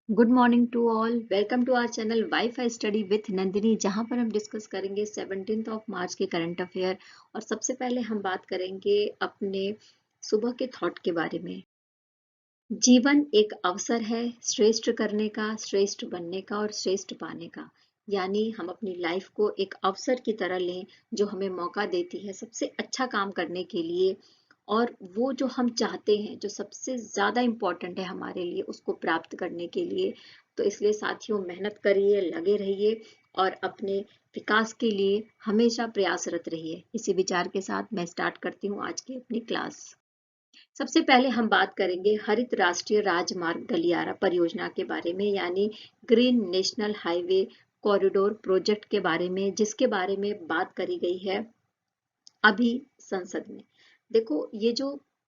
Good morning to all. Welcome to our channel wifi study with Nandini, जहां पर हम discuss करेंगे 17 मार्च के करंट अफेयर। और सबसे पहले हम बात करेंगे अपने सुबह के थॉट के बारे में। जीवन एक अवसर है श्रेष्ठ करने का, श्रेष्ठ बनने का और श्रेष्ठ पाने का। यानी हम अपनी लाइफ को एक अवसर की तरह लें जो हमें मौका देती है सबसे अच्छा काम करने के लिए, और वो जो हम चाहते हैं, जो सबसे ज़्यादा इम्पोर्टेंट है हमारे लिए, उसको प्राप्त करने के लिए। तो इसलिए साथियों, मेहनत करिए, लगे रहिए और अपने विकास के लिए हमेशा प्रयासरत रहिए। इसी विचार के साथ मैं स्टार्ट करती हूँ आज की अपनी क्लास। सबसे पहले हम बात करेंगे हरित राष्ट्रीय राजमार्ग गलियारा परियोजना के बारे में, यानी green national highway corridor project के बारे में, जिसके बारे में बात करी गई है अभी संसद में। देखो, ये जो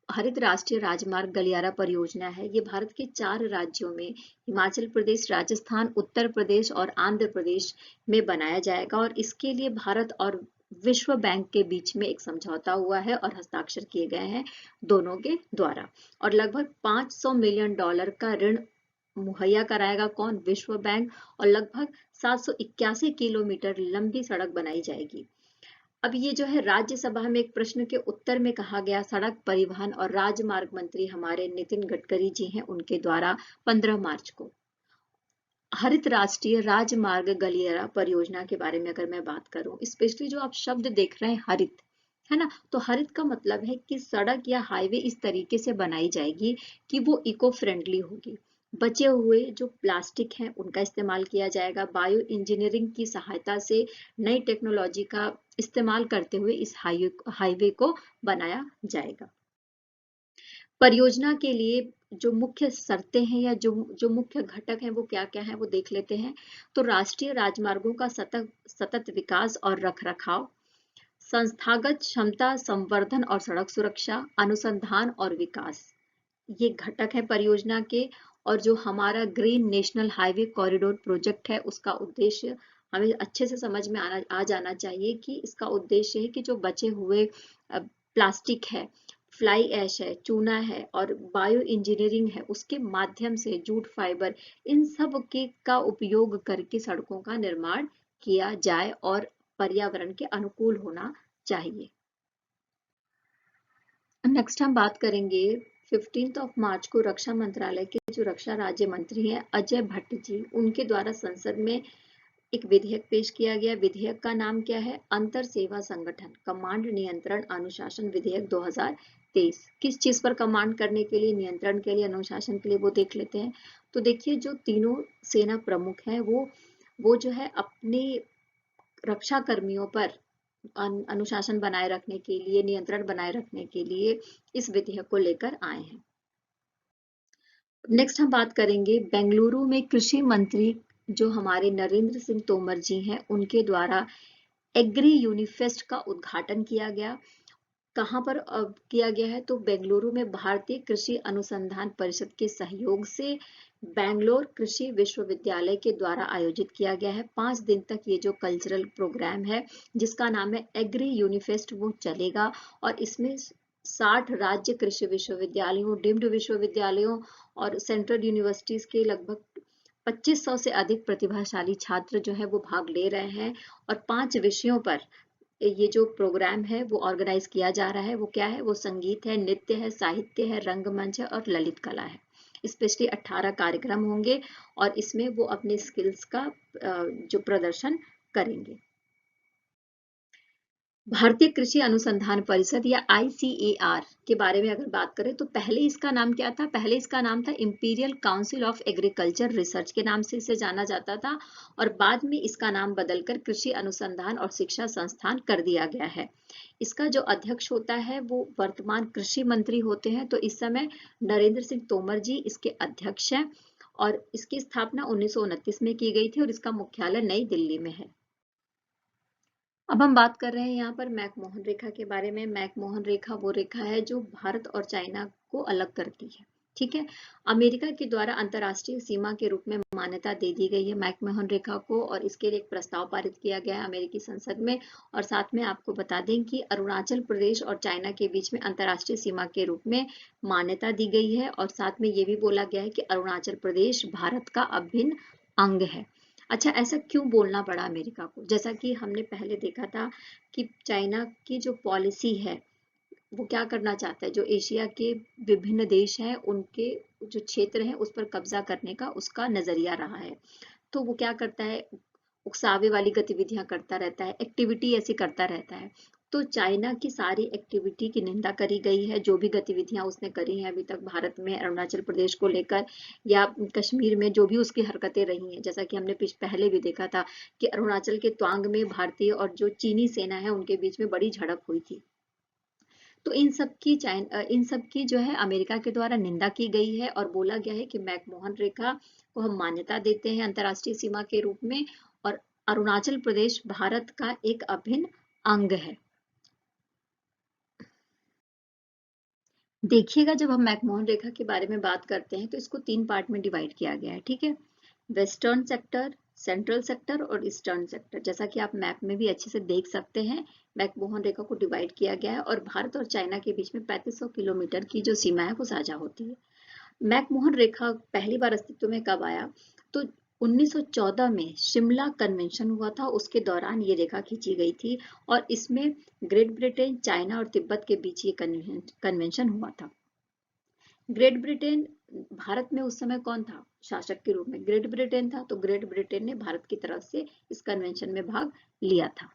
हरित राष्ट्रीय राजमार्ग गलियारा परियोजना है, ये भारत के 4 राज्यों में हिमाचल प्रदेश, राजस्थान, उत्तर प्रदेश और आंध्र प्रदेश में बनाया जाएगा। और इसके लिए भारत और विश्व बैंक के बीच में एक समझौता हुआ है और हस्ताक्षर किए गए हैं दोनों के द्वारा। और लगभग $500 मिलियन का ऋण मुहैया कराएगा कौन? विश्व बैंक। और लगभग 781 किलोमीटर लंबी सड़क बनाई जाएगी। अब ये जो है, राज्यसभा में एक प्रश्न के उत्तर में कहा गया, सड़क परिवहन और राजमार्ग मंत्री हमारे नितिन गडकरी जी हैं, उनके द्वारा 15 मार्च को। हरित राष्ट्रीय राजमार्ग गलियारा परियोजना के बारे में अगर मैं बात करूं, स्पेशली जो आप शब्द देख रहे हैं हरित, है ना, तो हरित का मतलब है कि सड़क या हाईवे इस तरीके से बनाई जाएगी कि वो इको फ्रेंडली होगी। बचे हुए जो प्लास्टिक हैं उनका इस्तेमाल किया जाएगा। बायो इंजीनियरिंग की सहायता से नई टेक्नोलॉजी का इस्तेमाल करते हुए इस हाईवे को बनाया जाएगा। परियोजना के लिए जो मुख्य शर्तें हैं या जो जो मुख्य घटक हैं वो क्या क्या है, वो देख लेते हैं। तो राष्ट्रीय राजमार्गों का सतत विकास और रखरखाव, संस्थागत क्षमता संवर्धन और सड़क सुरक्षा, अनुसंधान और विकास, ये घटक है परियोजना के। और जो हमारा green national highway corridor project है, उसका उद्देश्य हमें अच्छे से समझ में आ जाना चाहिए कि इसका उद्देश्य है कि जो बचे हुए प्लास्टिक है, फ्लाई ऐश है, चूना है और बायो इंजीनियरिंग है, उसके माध्यम से जूट फाइबर, इन सब के का उपयोग करके सड़कों का निर्माण किया जाए और पर्यावरण के अनुकूल होना चाहिए। नेक्स्ट हम बात करेंगे 15 मार्च को रक्षा मंत्रालय के जो रक्षा राज्य मंत्री हैं अजय भट्ट जी, उनके द्वारा संसद में एक विधेयक पेश किया गया। विधेयक का नाम क्या है? अंतर सेवा संगठन कमांड नियंत्रण अनुशासन विधेयक 2023। किस चीज पर कमांड करने के लिए, नियंत्रण के लिए, अनुशासन के लिए, वो देख लेते हैं। तो देखिए, जो तीनों सेना प्रमुख हैं वो जो है अपने रक्षा कर्मियों पर अनुशासन बनाए रखने के लिए, नियंत्रण बनाए रखने के लिए इस विधेयक को लेकर आए हैं। नेक्स्ट हम बात करेंगे बेंगलुरु में कृषि मंत्री जो हमारे नरेंद्र सिंह तोमर जी हैं, उनके द्वारा एग्री यूनिफेस्ट का उद्घाटन किया गया। कहाँ पर किया गया है? तो बेंगलुरु में भारतीय कृषि अनुसंधान परिषद के सहयोग से बैंगलोर कृषि विश्वविद्यालय के द्वारा आयोजित किया गया है। 5 दिन तक ये जो कल्चरल प्रोग्राम है, जिसका नाम है एग्री यूनिफेस्ट, वो चलेगा। और इसमें 60 राज्य कृषि विश्वविद्यालयों, डीम्ड विश्वविद्यालयों और सेंट्रल यूनिवर्सिटीज के लगभग 2500 से अधिक प्रतिभाशाली छात्र जो है वो भाग ले रहे हैं। और 5 विषयों पर ये जो प्रोग्राम है वो ऑर्गेनाइज किया जा रहा है। वो क्या है? वो संगीत है, नृत्य है, साहित्य है, रंगमंच है और ललित कला है। स्पेशली 18 कार्यक्रम होंगे और इसमें वो अपने स्किल्स का जो प्रदर्शन करेंगे। भारतीय कृषि अनुसंधान परिषद या ICAR के बारे में अगर बात करें, तो पहले इसका नाम क्या था? पहले इसका नाम था imperial council of agriculture research के नाम से इसे जाना जाता था। और बाद में इसका नाम बदलकर कृषि अनुसंधान और शिक्षा संस्थान कर दिया गया है। इसका जो अध्यक्ष होता है वो वर्तमान कृषि मंत्री होते हैं। तो इस समय नरेंद्र सिंह तोमर जी इसके अध्यक्ष हैं। और इसकी स्थापना 1929 में की गई थी और इसका मुख्यालय नई दिल्ली में है। अब हम बात कर रहे हैं यहाँ पर मैकमोहन रेखा के बारे में। मैकमोहन रेखा वो रेखा है जो भारत और चाइना को अलग करती है। ठीक है। अमेरिका के द्वारा अंतर्राष्ट्रीय सीमा के रूप में मान्यता दे दी गई है मैकमोहन रेखा को, और इसके लिए एक प्रस्ताव पारित किया गया है अमेरिकी संसद में। और साथ में आपको बता दें कि अरुणाचल प्रदेश और चाइना के बीच में अंतर्राष्ट्रीय सीमा के रूप में मान्यता दी गई है, और साथ में ये भी बोला गया है कि अरुणाचल प्रदेश भारत का अभिन्न अंग है। अच्छा, ऐसा क्यों बोलना पड़ा अमेरिका को? जैसा कि हमने पहले देखा था कि चाइना की जो पॉलिसी है वो क्या करना चाहता है, जो एशिया के विभिन्न देश हैं उनके जो क्षेत्र हैं उस पर कब्जा करने का उसका नजरिया रहा है। तो वो क्या करता है, उकसावे वाली गतिविधियां करता रहता है, एक्टिविटी ऐसी करता रहता है। तो चाइना की सारी एक्टिविटी की निंदा करी गई है, जो भी गतिविधियां उसने करी हैं अभी तक भारत में अरुणाचल प्रदेश को लेकर या कश्मीर में जो भी उसकी हरकतें रही हैं। जैसा कि हमने पहले भी देखा था कि अरुणाचल के त्वांग में भारतीय और जो चीनी सेना है उनके बीच में बड़ी झड़प हुई थी। तो इन सब की जो है अमेरिका के द्वारा निंदा की गई है, और बोला गया है कि मैकमोहन रेखा को हम मान्यता देते हैं अंतर्राष्ट्रीय सीमा के रूप में, और अरुणाचल प्रदेश भारत का एक अभिन्न अंग है। देखिएगा, जब हम मैकमोहन रेखा के बारे में बात करते हैं तो इसको 3 पार्ट में डिवाइड किया गया है, ठीक है। वेस्टर्न सेक्टर, सेंट्रल सेक्टर और ईस्टर्न सेक्टर। जैसा कि आप मैप में भी अच्छे से देख सकते हैं, मैकमोहन रेखा को डिवाइड किया गया है, और भारत और चाइना के बीच में 3500 किलोमीटर की जो सीमा है वो साझा होती है। मैकमोहन रेखा पहली बार अस्तित्व में कब आया? तो 1914 में शिमला कन्वेंशन हुआ था, उसके दौरान ये रेखा खींची गई थी, और इसमें ग्रेट ब्रिटेन, चाइना और तिब्बत के बीच ये कन्वेंशन हुआ था। ग्रेट ब्रिटेन, भारत में उस समय कौन था शासक के रूप में? ग्रेट ब्रिटेन था, तो ग्रेट ब्रिटेन ने भारत की तरफ से इस कन्वेंशन में भाग लिया था।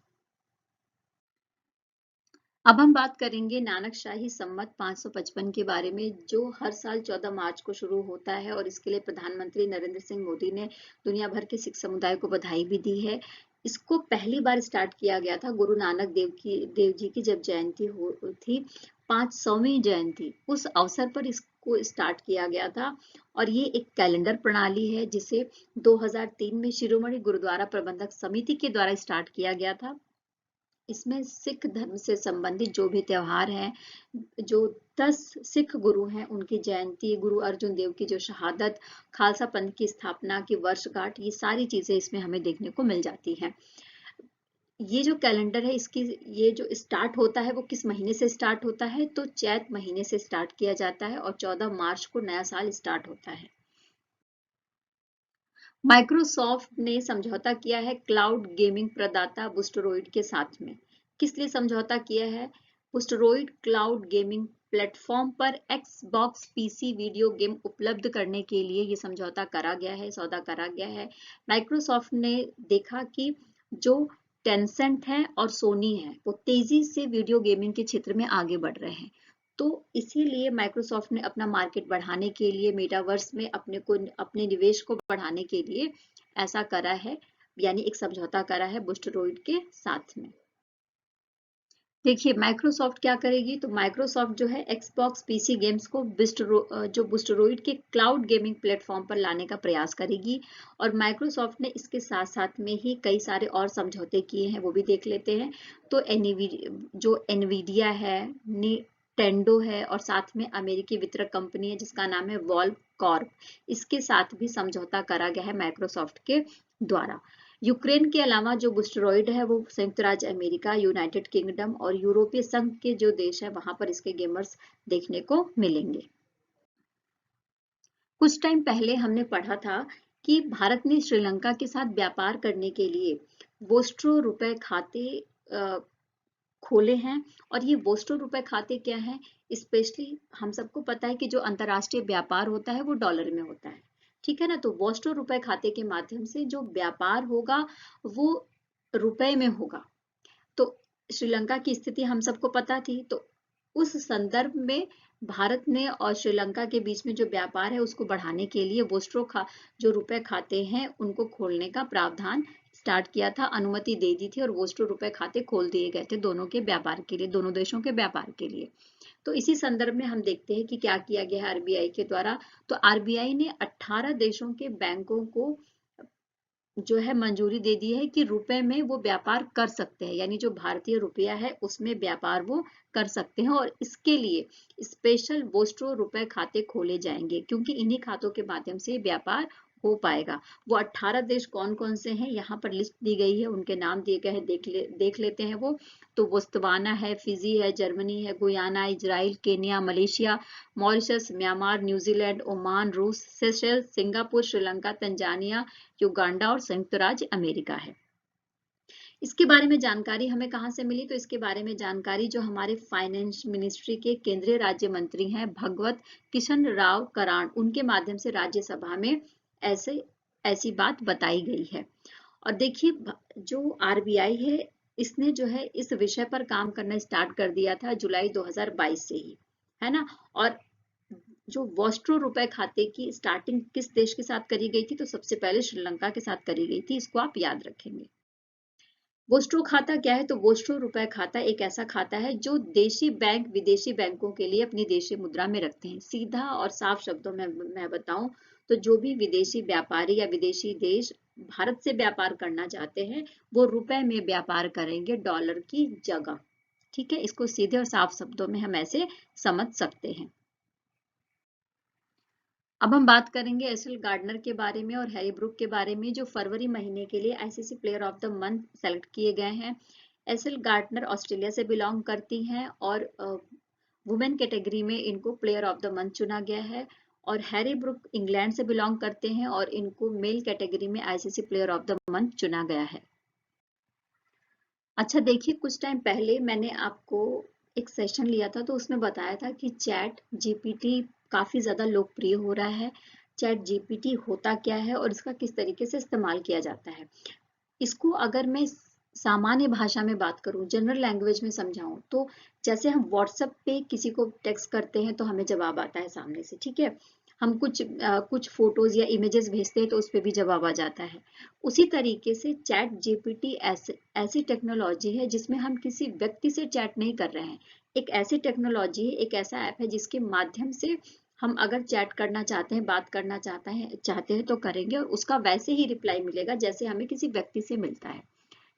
अब हम बात करेंगे नानक शाही संमत 555 के बारे में, जो हर साल 14 मार्च को शुरू होता है, और इसके लिए प्रधानमंत्री नरेंद्र सिंह मोदी ने दुनिया भर के सिख समुदाय को बधाई भी दी है। इसको पहली बार स्टार्ट किया गया था गुरु नानक देव जी की जब जयंती हो थी, 500वीं जयंती, उस अवसर पर इसको स्टार्ट किया गया था। और ये एक कैलेंडर प्रणाली है जिसे 2003 में शिरोमणि गुरुद्वारा प्रबंधक समिति के द्वारा स्टार्ट किया गया था। इसमें सिख धर्म से संबंधित जो भी त्योहार हैं, जो 10 सिख गुरु हैं उनकी जयंती, गुरु अर्जुन देव की जो शहादत, खालसा पंथ की स्थापना की वर्षगांठ, ये सारी चीजें इसमें हमें देखने को मिल जाती हैं। ये जो कैलेंडर है इसकी, ये जो स्टार्ट होता है वो किस महीने से स्टार्ट होता है? तो चैत महीने से स्टार्ट किया जाता है, और 14 मार्च को नया साल स्टार्ट होता है। माइक्रोसॉफ्ट ने समझौता किया है क्लाउड गेमिंग प्रदाता बूस्टरॉइड के साथ में। किस लिए समझौता किया है? बूस्टरॉइड क्लाउड गेमिंग प्लेटफॉर्म पर एक्सबॉक्स पीसी वीडियो गेम उपलब्ध करने के लिए ये समझौता करा गया है, सौदा करा गया है। माइक्रोसॉफ्ट ने देखा कि जो टेंसेंट है और सोनी है वो तेजी से वीडियो गेमिंग के क्षेत्र में आगे बढ़ रहे हैं, तो इसीलिए माइक्रोसॉफ्ट ने अपना मार्केट बढ़ाने के लिए, मेटावर्स में अपने निवेश को बढ़ाने के लिए ऐसा करा है, यानी एक समझौता करा है बूस्टरॉइड के साथ में। देखिए, माइक्रोसॉफ्ट क्या करेगी, तो माइक्रोसॉफ्ट जो है एक्सबॉक्स पीसी गेम्स को जो बूस्टरॉइड के क्लाउड गेमिंग प्लेटफॉर्म पर लाने का प्रयास करेगी। और माइक्रोसॉफ्ट ने इसके साथ साथ में ही कई सारे और समझौते किए हैं, वो भी देख लेते हैं। तो जो एनवीडिया है, टेंडो है, और साथ में अमेरिकी वितरक कंपनी है जिसका नाम है वॉल्व कॉर्प, इसके साथ भी समझौता करा गया है माइक्रोसॉफ्ट के द्वारा। यूक्रेन के अलावा जो बूस्टरॉइड है वो संयुक्त राज्य अमेरिका, यूनाइटेड किंगडम और यूरोपीय संघ के जो देश है वहां पर इसके गेमर्स देखने को मिलेंगे। कुछ टाइम पहले हमने पढ़ा था कि भारत ने श्रीलंका के साथ व्यापार करने के लिए वोस्ट्रो रुपए खाते खोले हैं। और ये वोस्ट्रो रुपए खाते क्या हैं? स्पेशली हम सबको पता है कि जो अंतरराष्ट्रीय व्यापार होता है वो डॉलर में होता है, ठीक है ना। तो वोस्ट्रो रुपए खाते के माध्यम से जो व्यापार होगा वो रुपए में होगा। तो श्रीलंका की स्थिति हम सबको पता थी, तो उस संदर्भ में भारत ने और श्रीलंका के बीच में जो व्यापार है उसको बढ़ाने के लिए जो रुपए खाते हैं उनको खोलने का प्रावधान स्टार्ट किया था, अनुमति दे दी थी, और वोस्ट्रो रुपए खाते खोल दिए गए थे दोनों के व्यापार के लिए, दोनों देशों के व्यापार के लिए। तो इसी संदर्भ में हम देखते हैं कि क्या किया गया है आरबीआई के द्वारा। तो आरबीआई ने 18 देशों के बैंकों को जो है मंजूरी दे दी है कि रुपए में वो व्यापार कर सकते हैं, यानी जो भारतीय रुपया है उसमें व्यापार वो कर सकते हैं। और इसके लिए स्पेशल वोस्ट्रो रुपए खाते खोले जाएंगे, क्योंकि इन्हीं खातों के माध्यम से व्यापार हो पाएगा। वो 18 देश कौन कौन से हैं यहाँ पर लिस्ट दी गई है, उनके नाम दिए गए हैं, देख लेते हैं वो। तो बोत्सवाना है, फिजी है, जर्मनी है, Guyana, Israel, Kenya, Malaysia, Mauritius, Myanmar, New Zealand, Oman, रूस, Seychelles, Singapore, Sri Lanka, Tanzania, Uganda और संयुक्त राज्य अमेरिका है। इसके बारे में जानकारी हमें कहाँ से मिली? तो इसके बारे में जानकारी जो हमारे फाइनेंस मिनिस्ट्री के केंद्रीय राज्य मंत्री हैं भगवत किशन राव कराण, उनके माध्यम से राज्यसभा में ऐसे ऐसी बात बताई गई है। और देखिए, जो आरबीआई है इसने जो है इस विषय पर काम करना स्टार्ट कर दिया था जुलाई 2022 से ही, है ना। और जो वोस्ट्रो रुपए खाते की स्टार्टिंग किस देश के साथ करी गई थी? तो सबसे पहले श्रीलंका के साथ करी गई थी, इसको आप याद रखेंगे। वोस्ट्रो खाता क्या है? तो वोस्ट्रो रुपए खाता एक ऐसा खाता है जो देशी बैंक विदेशी बैंकों के लिए अपनी देशी मुद्रा में रखते हैं। सीधा और साफ शब्दों में मैं बताऊं तो जो भी विदेशी व्यापारी या विदेशी देश भारत से व्यापार करना चाहते हैं वो रुपए में व्यापार करेंगे डॉलर की जगह। ठीक है, इसको सीधे और साफ शब्दों में हम ऐसे समझ सकते हैं। अब हम बात करेंगे एशल गार्डनर के बारे में और हैरी ब्रूक के बारे में, जो फरवरी महीने के लिए ICC player of the month select किए गए हैं। एशल गार्डनर ऑस्ट्रेलिया से बिलोंग करती हैं और वुमेन कैटेगरी में इनको प्लेयर ऑफ द मंथ चुना गया है। और हैरी ब्रूक इंग्लैंड से बिलोंग करते हैं और इनको मेल कैटेगरी में ICC player of the month चुना गया है। अच्छा देखिए, कुछ टाइम पहले मैंने आपको एक सेशन लिया था तो उसमें बताया था कि चैट जीपीटी काफी ज्यादा लोकप्रिय हो रहा है। चैट जीपीटी होता क्या है और इसका किस तरीके से इस्तेमाल किया जाता है, इसको अगर मैं सामान्य भाषा में बात करूं, जनरल लैंग्वेज में समझाऊं, तो जैसे हम व्हाट्सएप पे किसी को टेक्स्ट करते हैं तो हमें जवाब आता है सामने से, ठीक है। हम कुछ फोटोज या इमेजेस भेजते हैं तो उस पर भी जवाब आ जाता है। उसी तरीके से चैट जीपीटी ऐसी टेक्नोलॉजी है जिसमें हम किसी व्यक्ति से चैट नहीं कर रहे हैं। एक ऐसी टेक्नोलॉजी है, एक ऐसा ऐप है जिसके माध्यम से हम अगर चैट करना चाहते हैं, बात करना चाहते हैं तो करेंगे और उसका वैसे ही रिप्लाई मिलेगा जैसे हमें किसी व्यक्ति से मिलता है।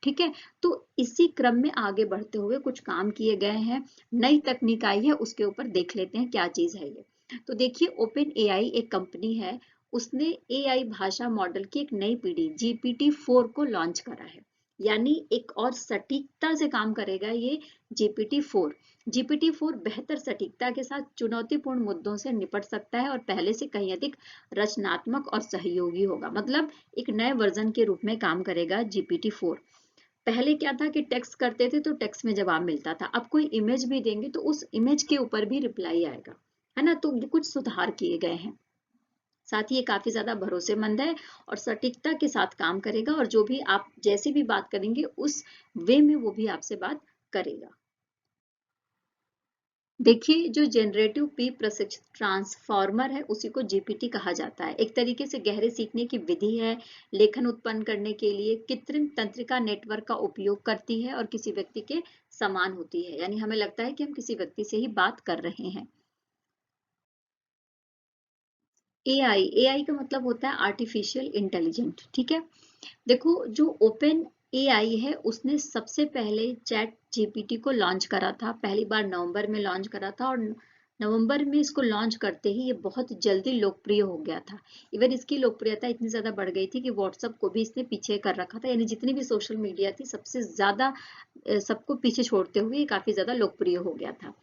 ठीक है, तो इसी क्रम में आगे बढ़ते हुए कुछ काम किए गए हैं, नई तकनीक आई है, उसके ऊपर देख लेते हैं क्या चीज है ये। तो देखिए, ओपन एआई एक कंपनी है, उसने एआई भाषा मॉडल की एक नई पीढ़ी GPT-4 को लॉन्च करा है। यानी एक और सटीकता से काम करेगा ये GPT-4। GPT-4 बेहतर सटीकता के साथ चुनौतीपूर्ण मुद्दों से निपट सकता है और पहले से कहीं अधिक रचनात्मक और सहयोगी होगा। मतलब एक नए वर्जन के रूप में काम करेगा GPT-4। पहले क्या था कि टेक्स्ट करते थे तो टेक्स्ट में जवाब मिलता था, अब कोई इमेज भी देंगे तो उस इमेज के ऊपर भी रिप्लाई आएगा, है ना। तो ये कुछ सुधार किए गए हैं। साथ ही ये काफी ज्यादा भरोसेमंद है और सटीकता के साथ काम करेगा और जो भी आप जैसे भी बात करेंगे उस वे में वो भी आपसे बात करेगा। देखिए, जो जनरेटिव पी प्रशिक्षित ट्रांसफॉर्मर है उसी को जीपीटी कहा जाता है। एक तरीके से गहरे सीखने की विधि है, लेखन उत्पन्न करने के लिए कृत्रिम तंत्रिका नेटवर्क का उपयोग करती है और किसी व्यक्ति के समान होती है, यानी हमें लगता है कि हम किसी व्यक्ति से ही बात कर रहे हैं। एआई, एआई का मतलब होता है आर्टिफिशियल इंटेलिजेंट, ठीक है। देखो, जो ओपन एआई है उसने सबसे पहले चैट जीपीटी को लॉन्च करा था, पहली बार नवंबर में लॉन्च करा था और नवंबर में इसको लॉन्च करते ही ये बहुत जल्दी लोकप्रिय हो गया था। इवन इसकी लोकप्रियता इतनी ज्यादा बढ़ गई थी कि व्हाट्सएप को भी इसने पीछे कर रखा था, यानी जितनी भी सोशल मीडिया थी सबसे ज्यादा सबको पीछे छोड़ते हुए ये काफी ज्यादा लोकप्रिय हो गया था।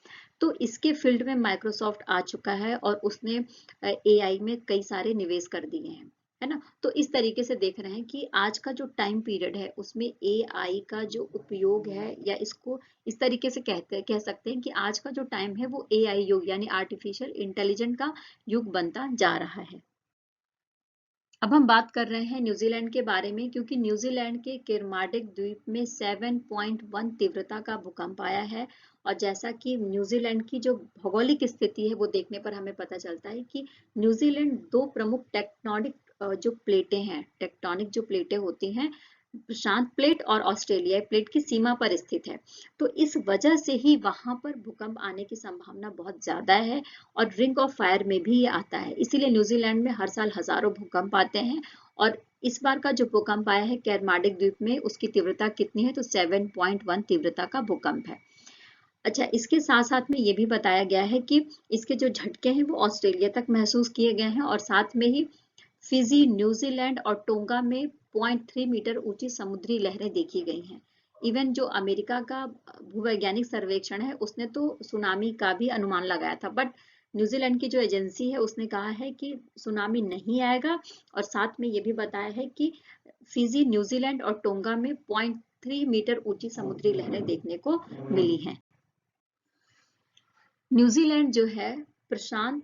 तो इसके फील्ड में माइक्रोसॉफ्ट आ चुका है और उसने एआई में कई सारे निवेश कर दिए हैं, है ना। तो इस तरीके से देख रहे हैं कि आज का जो टाइम पीरियड है उसमें एआई का जो उपयोग है, या इसको इस तरीके से कह सकते हैं कि आज का जो टाइम है वो एआई युग यानी आर्टिफिशियल इंटेलिजेंट का युग बनता जा रहा है। अब हम बात कर रहे हैं न्यूजीलैंड के बारे में, क्योंकि न्यूजीलैंड के किरमाडिक द्वीप में 7.1 तीव्रता का भूकंप आया है। और जैसा कि न्यूजीलैंड की जो भौगोलिक स्थिति है वो देखने पर हमें पता चलता है कि न्यूजीलैंड दो प्रमुख टेक्टोनिक जो प्लेटें होती हैं, प्रशांत प्लेट और ऑस्ट्रेलियाई प्लेट की सीमा पर स्थित है। तो इस वजह से ही वहां पर भूकंप आने की संभावना बहुत ज्यादा है और रिंग ऑफ फायर में भी ये आता है। इसीलिए न्यूजीलैंड में हर साल हजारों भूकंप आते हैं और इस बार का जो भूकंप आया है कैरमाडिक द्वीप में, उसकी तीव्रता कितनी है? तो 7.1 तीव्रता का भूकंप है। अच्छा, इसके साथ साथ में ये भी बताया गया है कि इसके जो झटके हैं वो ऑस्ट्रेलिया तक महसूस किए गए हैं, और साथ में ही फिजी, न्यूजीलैंड और टोंगा में 0.3 मीटर ऊंची समुद्री लहरें देखी गई हैं। इवन जो अमेरिका का भूवैज्ञानिक सर्वेक्षण है उसने तो सुनामी का भी अनुमान लगाया था, बट न्यूजीलैंड की जो एजेंसी है उसने कहा है कि सुनामी नहीं आएगा, और साथ में ये भी बताया है कि फिजी, न्यूजीलैंड और टोंगा में 0.3 मीटर ऊंची समुद्री लहरें देखने को मिली हैं। न्यूजीलैंड जो है प्रशांत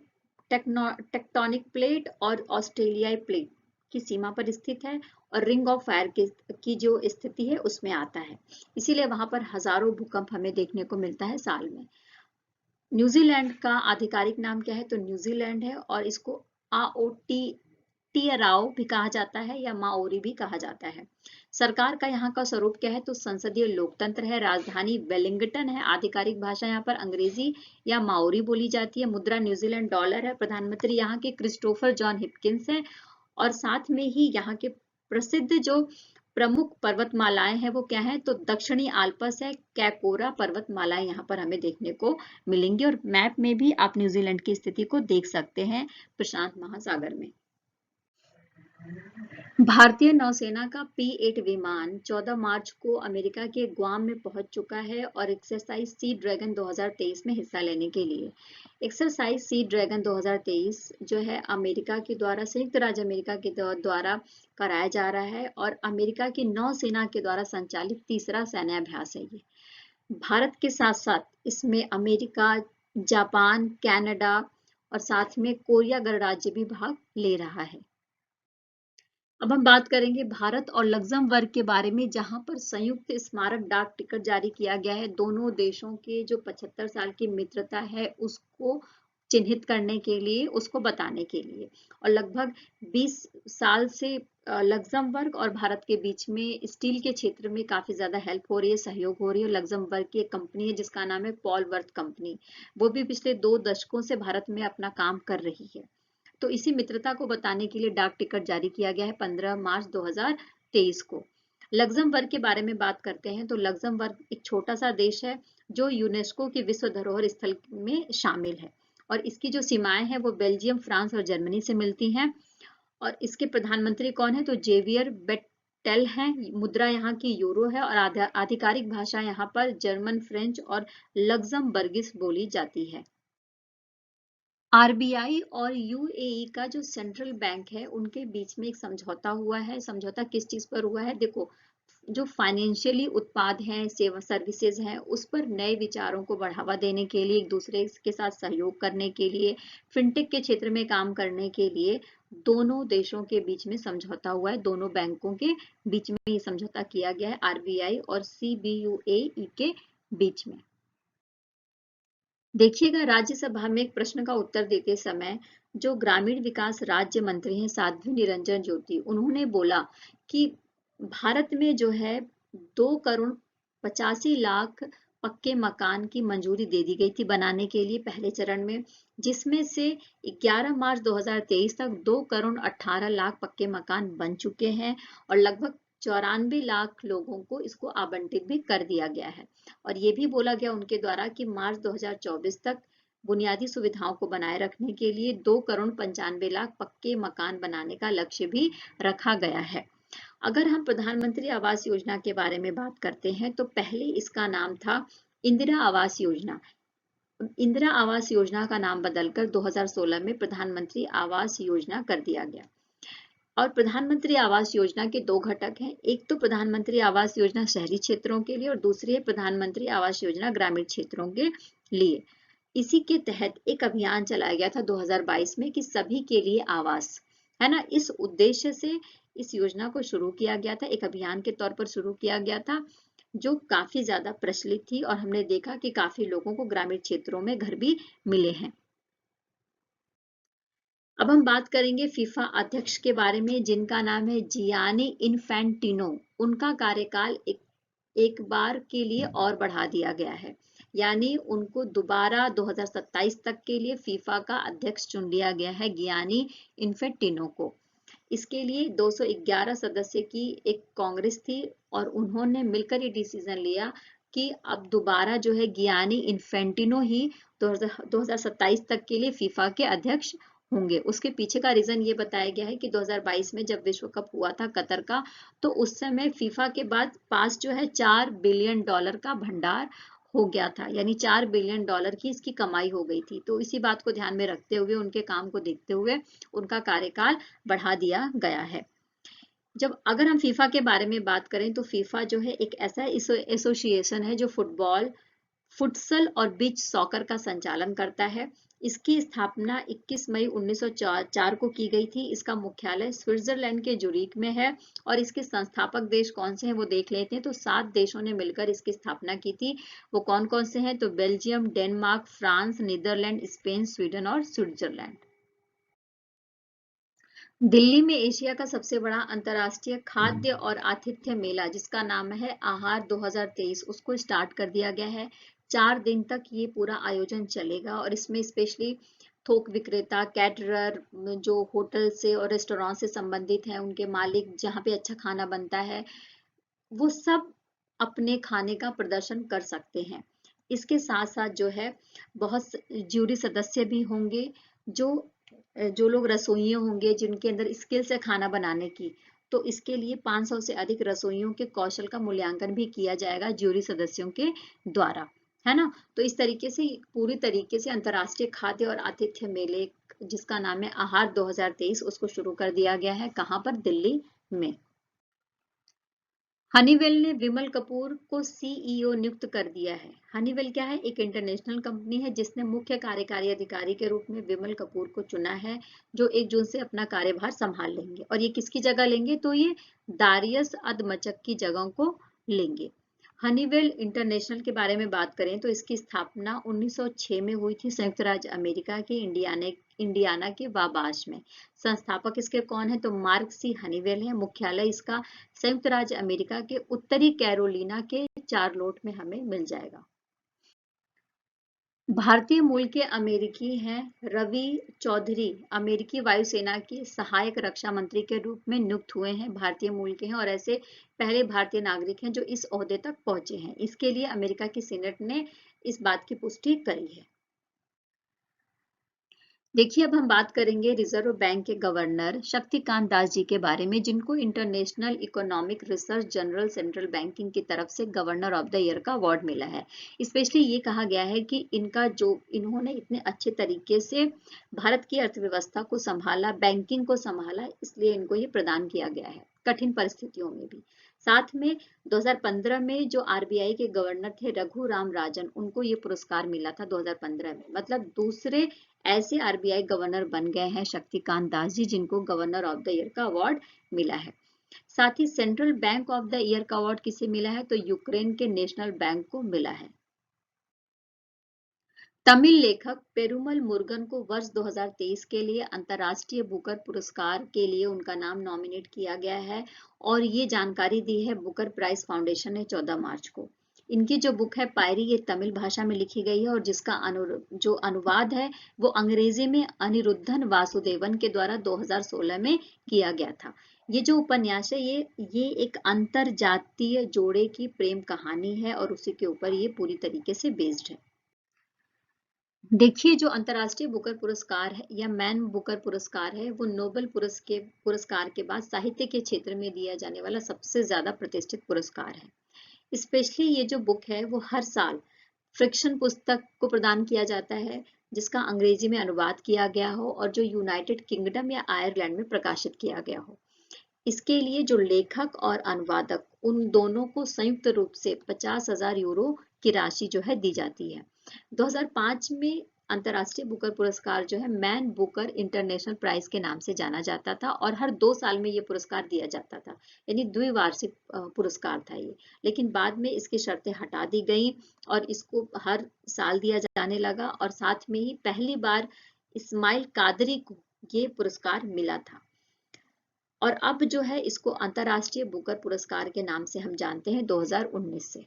टेक्टोनिक प्लेट और ऑस्ट्रेलियाई प्लेट की सीमा पर स्थित है, और रिंग ऑफ फायर की जो स्थिति है उसमें आता है, इसीलिए वहां पर हजारों भूकंप हमें देखने को मिलता है साल में। न्यूजीलैंड का आधिकारिक नाम क्या है? तो न्यूजीलैंड है, और इसको आओटी टियराओ भी कहा जाता है या माओरी भी कहा जाता है। सरकार का यहाँ का स्वरूप क्या है? तो संसदीय लोकतंत्र है। राजधानी वेलिंगटन है। आधिकारिक भाषा यहाँ पर अंग्रेजी या माओरी बोली जाती है। मुद्रा न्यूजीलैंड डॉलर है। प्रधानमंत्री यहाँ के क्रिस्टोफर जॉन हिपकिंस है, और साथ में ही यहाँ के प्रसिद्ध जो प्रमुख पर्वतमालाएं हैं वो क्या है? तो दक्षिणी आल्पस है, कैकोरा पर्वतमालाएं यहाँ पर हमें देखने को मिलेंगी, और मैप में भी आप न्यूजीलैंड की स्थिति को देख सकते हैं प्रशांत महासागर में। भारतीय नौसेना का P-8 विमान 14 मार्च को अमेरिका के ग्वाम में पहुंच चुका है, और एक्सरसाइज सी ड्रैगन 2023 में हिस्सा लेने के लिए। एक्सरसाइज सी ड्रैगन 2023 जो है अमेरिका के द्वारा, संयुक्त राज्य अमेरिका के द्वारा कराया जा रहा है, और अमेरिका की नौसेना के द्वारा संचालित तीसरा सैन्य अभ्यास है ये। भारत के साथ साथ इसमें अमेरिका, जापान, कनाडा और साथ में कोरिया गणराज्य भी भाग ले रहा है। अब हम बात करेंगे भारत और लग्जमबर्ग के बारे में, जहां पर संयुक्त स्मारक डाक टिकट जारी किया गया है दोनों देशों के जो 75 साल की मित्रता है उसको चिन्हित करने के लिए, उसको बताने के लिए। और लगभग 20 साल से लग्जमबर्ग और भारत के बीच में स्टील के क्षेत्र में काफी ज्यादा हेल्प हो रही है, सहयोग हो रही है। लग्जमबर्ग की एक कंपनी है जिसका नाम है पॉलवर्थ कंपनी, वो भी पिछले 2 दशकों से भारत में अपना काम कर रही है। तो इसी मित्रता को बताने के लिए डाक टिकट जारी किया गया है 15 मार्च 2023 को। लग्जमबर्ग के बारे में बात करते हैं तो लग्जमबर्ग एक छोटा सा देश है जो यूनेस्को की विश्व धरोहर स्थल में शामिल है, और इसकी जो सीमाएं हैं वो बेल्जियम, फ्रांस और जर्मनी से मिलती हैं। और इसके प्रधानमंत्री कौन है? तो जेवियर बेटेल हैं। मुद्रा यहाँ की यूरो है, और आधिकारिक भाषा यहाँ पर जर्मन, फ्रेंच और लग्जमबर्गिस बोली जाती है। आरबीआई और यूएई का जो सेंट्रल बैंक है उनके बीच में एक समझौता हुआ है। समझौता किस चीज पर हुआ है? देखो, जो फाइनेंशियली उत्पाद हैं, सेवा सर्विसेज हैं, उस पर नए विचारों को बढ़ावा देने के लिए, एक दूसरे के साथ सहयोग करने के लिए, फिनटेक के क्षेत्र में काम करने के लिए दोनों देशों के बीच में समझौता हुआ है। दोनों बैंकों के बीच में ये समझौता किया गया है, आरबीआई और सीबीयूएई के बीच में। देखिएगा, राज्यसभा में एक प्रश्न का उत्तर देते समय जो ग्रामीण विकास राज्य मंत्री हैं साध्वी निरंजन ज्योति, उन्होंने बोला कि भारत में जो है 2,85,00,000 पक्के मकान की मंजूरी दे दी गई थी बनाने के लिए पहले चरण में, जिसमें से 11 मार्च 2023 तक 2,18,00,000 पक्के मकान बन चुके हैं, और लगभग 94 लाख लोगों को इसको आवंटित भी कर दिया गया है। और ये भी बोला गया उनके द्वारा कि मार्च 2024 तक बुनियादी सुविधाओं को बनाए रखने के लिए 2,95,00,000 पक्के मकान बनाने का लक्ष्य भी रखा गया है। अगर हम प्रधानमंत्री आवास योजना के बारे में बात करते हैं तो पहले इसका नाम था इंदिरा आवास योजना। इंदिरा आवास योजना का नाम बदलकर 2016 में प्रधानमंत्री आवास योजना कर दिया गया। और प्रधानमंत्री आवास योजना के 2 घटक हैं, एक तो प्रधानमंत्री आवास योजना शहरी क्षेत्रों के लिए और दूसरी है प्रधानमंत्री आवास योजना ग्रामीण क्षेत्रों के लिए। इसी के तहत एक अभियान चलाया गया था 2022 में कि सभी के लिए आवास, है ना, इस उद्देश्य से इस योजना को शुरू किया गया था, एक अभियान के तौर पर शुरू किया गया था जो काफी ज्यादा प्रचलित थी, और हमने देखा कि काफी लोगों को ग्रामीण क्षेत्रों में घर भी मिले हैं। अब हम बात करेंगे फीफा अध्यक्ष के बारे में जिनका नाम है जियानी इन्फैंटिनो। उनका कार्यकाल एक बार के लिए और बढ़ा दिया गया है, यानी उनको दोबारा 2027 तक के लिए फीफा का अध्यक्ष चुन लिया गया है, गियानी इन्फैंटिनो को। इसके लिए 211 सदस्य की एक कांग्रेस थी और उन्होंने मिलकर ये डिसीजन लिया कि अब दोबारा जो है गियानी इन्फेंटिनो ही 2027 तक के लिए फीफा के अध्यक्ष होंगे। उसके पीछे का रीजन ये बताया गया है कि 2022 में जब विश्व कप हुआ था कतर का, तो उस समय फीफा के पास जो है $4 बिलियन का भंडार हो गया था, यानी $4 बिलियन की इसकी कमाई हो गई थी। तो इसी बात को ध्यान में रखते हुए, उनके काम को देखते हुए उनका कार्यकाल बढ़ा दिया गया है। जब अगर हम फीफा के बारे में बात करें तो फीफा जो है एक ऐसा एसोसिएशन है जो फुटबॉल, फुटसल और बीच सॉकर का संचालन करता है। इसकी स्थापना 21 मई 1904 को की गई थी। इसका मुख्यालय स्विट्जरलैंड के जुरिक में है और इसके संस्थापक देश कौन से हैं वो देख लेते हैं। तो 7 देशों ने मिलकर इसकी स्थापना की थी। वो कौन कौन से हैं? तो Belgium, Denmark, France, Netherland, Spain, Sweden और स्विट्जरलैंड। दिल्ली में एशिया का सबसे बड़ा अंतर्राष्ट्रीय खाद्य और आतिथ्य मेला जिसका नाम है आहार 2023, उसको स्टार्ट कर दिया गया है। 4 दिन तक ये पूरा आयोजन चलेगा और इसमें स्पेशली थोक विक्रेता, कैटरर, जो होटल से और रेस्टोरेंट से संबंधित हैं, उनके मालिक, जहाँ पे अच्छा खाना बनता है, वो सब अपने खाने का प्रदर्शन कर सकते हैं। इसके साथ साथ जो है बहुत ज्यूरी सदस्य भी होंगे, जो जो लोग रसोइये होंगे जिनके अंदर स्किल्स है खाना बनाने की। तो इसके लिए 500 से अधिक रसोइयों के कौशल का मूल्यांकन भी किया जाएगा ज्यूरी सदस्यों के द्वारा, है ना। तो इस तरीके से पूरी तरीके से अंतर्राष्ट्रीय खाद्य और आतिथ्य मेले जिसका नाम है आहार 2023, उसको शुरू कर दिया गया है। कहाँ पर? दिल्ली में। हनीवेल ने विमल कपूर को सीईओ नियुक्त कर दिया है। हनीवेल क्या है? एक इंटरनेशनल कंपनी है जिसने मुख्य कार्यकारी अधिकारी के रूप में विमल कपूर को चुना है, जो 1 जून से अपना कार्यभार संभाल लेंगे। और ये किसकी जगह लेंगे? तो ये दारियस अदमचक की जगह को लेंगे। हनीवेल इंटरनेशनल के बारे में बात करें तो इसकी स्थापना 1906 में हुई थी संयुक्त राज्य अमेरिका के इंडियाना के वाबाश में। संस्थापक इसके कौन है? तो मार्क सी हनीवेल है। मुख्यालय इसका संयुक्त राज्य अमेरिका के उत्तरी कैरोलिना के चार्लोट में हमें मिल जाएगा। भारतीय मूल के अमेरिकी हैं रवि चौधरी, अमेरिकी वायुसेना के सहायक रक्षा मंत्री के रूप में नियुक्त हुए हैं। भारतीय मूल के हैं और ऐसे पहले भारतीय नागरिक हैं जो इस ओहदे तक पहुंचे हैं। इसके लिए अमेरिका की सीनेट ने इस बात की पुष्टि करी है। देखिए, अब हम बात करेंगे रिजर्व बैंक के गवर्नर शक्तिकांत दास जी के बारे में, जिनको international economic research journal central banking की तरफ से गवर्नर ऑफ द ईयर का अवार्ड मिला है। स्पेशली ये कहा गया है कि इन्होंने इतने अच्छे तरीके से भारत की अर्थव्यवस्था को संभाला, बैंकिंग को संभाला, इसलिए इनको ये प्रदान किया गया है कठिन परिस्थितियों में भी। साथ में 2015 में जो आरबीआई के गवर्नर थे रघु राम राजन, उनको ये पुरस्कार मिला था 2015 में। मतलब दूसरे ऐसे आरबीआई गवर्नर बन गए हैं शक्तिकांत दास जी, जिनको गवर्नर ऑफ द ईयर का अवार्ड मिला है। साथ ही central bank of the year का अवार्ड किसे मिला है? तो यूक्रेन के नेशनल बैंक को मिला है। तमिल लेखक पेरुमल मुरुगन को वर्ष 2023 के लिए अंतर्राष्ट्रीय बुकर पुरस्कार के लिए उनका नाम नॉमिनेट किया गया है और ये जानकारी दी है बुकर प्राइज फाउंडेशन ने 14 मार्च को। इनकी जो बुक है पायरी, ये तमिल भाषा में लिखी गई है और जिसका जो अनुवाद है वो अंग्रेजी में अनिरुद्धन वासुदेवन के द्वारा 2016 में किया गया था। ये जो उपन्यास है ये एक अंतर जातीय जोड़े की प्रेम कहानी है और उसी के ऊपर ये पूरी तरीके से बेस्ड है। देखिए, जो अंतर्राष्ट्रीय बुकर पुरस्कार है या मैन बुकर पुरस्कार है, वो नोबेल पुरस्कार के बाद साहित्य के क्षेत्र में दिया जाने वाला सबसे ज्यादा प्रतिष्ठित पुरस्कार है। स्पेशली ये जो बुक है वो हर साल फ्रिक्शन पुस्तक को प्रदान किया जाता है जिसका अंग्रेजी में अनुवाद किया गया हो और जो यूनाइटेड किंगडम या आयरलैंड में प्रकाशित किया गया हो। इसके लिए जो लेखक और अनुवादक, उन दोनों को संयुक्त रूप से 50,000 यूरो की राशि जो है दी जाती है। 2005 में अंतर्राष्ट्रीय बुकर पुरस्कार जो है मैन बुकर इंटरनेशनल प्राइज के नाम से जाना जाता था और हर 2 साल में ये पुरस्कार दिया जाता था, यानी द्विवार्षिक पुरस्कार था ये। लेकिन बाद में इसकी शर्तें हटा दी गई और इसको हर साल दिया जाने लगा और साथ में ही पहली बार इस्माइल कादरी को ये पुरस्कार मिला था। और अब जो है इसको अंतर्राष्ट्रीय बुकर पुरस्कार के नाम से हम जानते हैं 2019 से।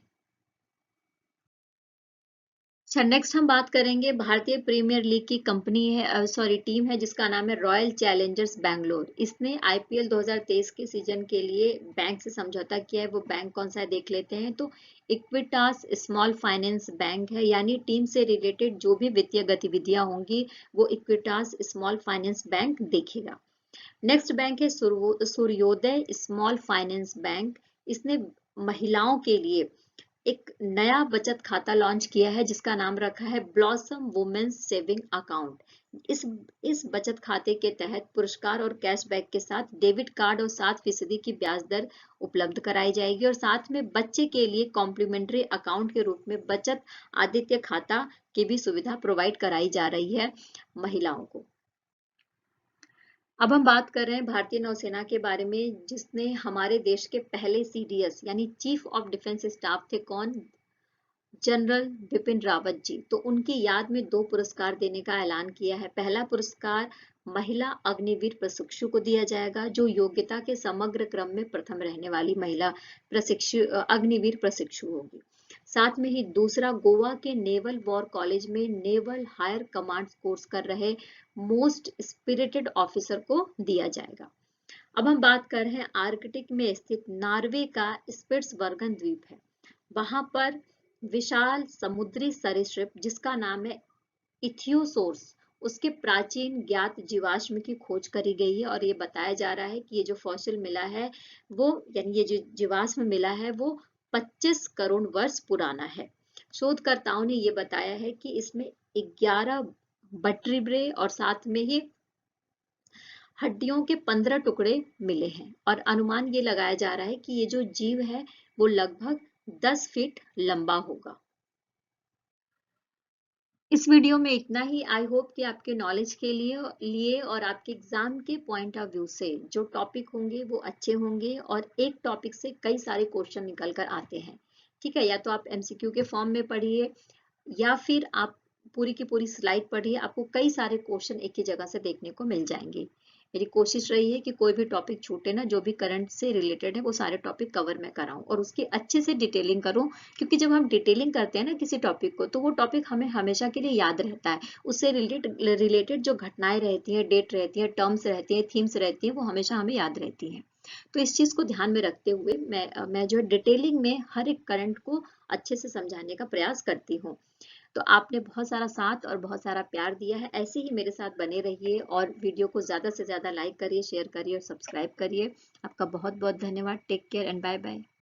अच्छा, नेक्स्ट हम बात करेंगे भारतीय प्रीमियर लीग की कंपनी है, टीम है जिसका नाम है रॉयल चैलेंजर्स बैंगलोर। इसने आईपीएल 2023 के सीजन के लिए बैंक से समझौता किया है। वो बैंक कौन सा है देख लेते हैं। तो इक्विटास स्मॉल फाइनेंस बैंक है, यानी टीम से रिलेटेड जो भी वित्तीय गतिविधियां होंगी वो इक्विटास स्मॉल फाइनेंस बैंक देखेगा। नेक्स्ट बैंक है सूर्योदय स्मॉल फाइनेंस बैंक। इसने महिलाओं के लिए एक नया बचत खाता लॉन्च किया है जिसका नाम रखा है ब्लॉसम वुमेन्स सेविंग अकाउंट। इस बचत खाते के तहत पुरस्कार और कैशबैक के साथ डेबिट कार्ड और 7% की ब्याज दर उपलब्ध कराई जाएगी, और साथ में बच्चे के लिए कॉम्प्लीमेंट्री अकाउंट के रूप में बचत आदित्य खाता की भी सुविधा प्रोवाइड कराई जा रही है महिलाओं को। अब हम बात कर रहे हैं भारतीय नौसेना के बारे में, जिसने हमारे देश के पहले सीडीएस यानी चीफ ऑफ डिफेंस स्टाफ थे। कौन? जनरल बिपिन रावत जी। तो उनकी याद में 2 पुरस्कार देने का ऐलान किया है। पहला पुरस्कार महिला अग्निवीर प्रशिक्षु को दिया जाएगा, जो योग्यता के समग्र क्रम में प्रथम रहने वाली महिला अग्निवीर प्रशिक्षु होगी। साथ में ही दूसरा गोवा के नेवल वॉर कॉलेज में नेवल हायर कमांड कोर्स कर रहे मोस्ट स्पिरिटेड ऑफिसर को दिया जाएगा। अब हम बात कर रहे हैं आर्कटिक में स्थित नॉर्वे का स्पिट्सबर्गन द्वीप है। वहां पर विशाल समुद्री सरीसृप जिसका नाम है इथियोसोर्स, उसके प्राचीन ज्ञात जीवाश्म की खोज करी गई है, और ये बताया जा रहा है कि ये जो फॉसिल मिला है वो, यानी ये जो जीवाश्म मिला है वो 25 करोड़ वर्ष पुराना है। शोधकर्ताओं ने ये बताया है कि इसमें 11 वर्टिब्रे और साथ में ही हड्डियों के 15 टुकड़े मिले हैं, और अनुमान ये लगाया जा रहा है कि ये जो जीव है वो लगभग 10 फीट लंबा होगा। इस वीडियो में इतना ही। आई होप कि आपके नॉलेज के लिए और आपके एग्जाम के पॉइंट ऑफ व्यू से जो टॉपिक होंगे वो अच्छे होंगे, और एक टॉपिक से कई सारे क्वेश्चन निकल कर आते हैं। ठीक है, या तो आप एमसीक्यू के फॉर्म में पढ़िए या फिर आप पूरी की पूरी स्लाइड पढ़िए, आपको कई सारे क्वेश्चन एक ही जगह से देखने को मिल जाएंगे। मेरी कोशिश रही है कि कोई भी टॉपिक छूटे ना, जो भी करंट से रिलेटेड है वो सारे टॉपिक कवर मैं कराऊं और उसकी अच्छे से डिटेलिंग करूं, क्योंकि जब हम डिटेलिंग करते हैं ना किसी टॉपिक को तो वो टॉपिक हमें हमेशा के लिए याद रहता है। उससे रिलेटेड जो घटनाएं रहती हैं, डेट रहती हैं, टर्म्स रहती हैं, थीम्स रहती हैं, वो हमेशा हमें याद रहती हैं। तो इस चीज को ध्यान में रखते हुए मैं जो है डिटेलिंग में हर एक करंट को अच्छे से समझाने का प्रयास करती हूँ। तो आपने बहुत सारा साथ और बहुत सारा प्यार दिया है। ऐसे ही मेरे साथ बने रहिए और वीडियो को ज़्यादा से ज़्यादा लाइक करिए, शेयर करिए और सब्सक्राइब करिए। आपका बहुत बहुत धन्यवाद। Take care and bye bye.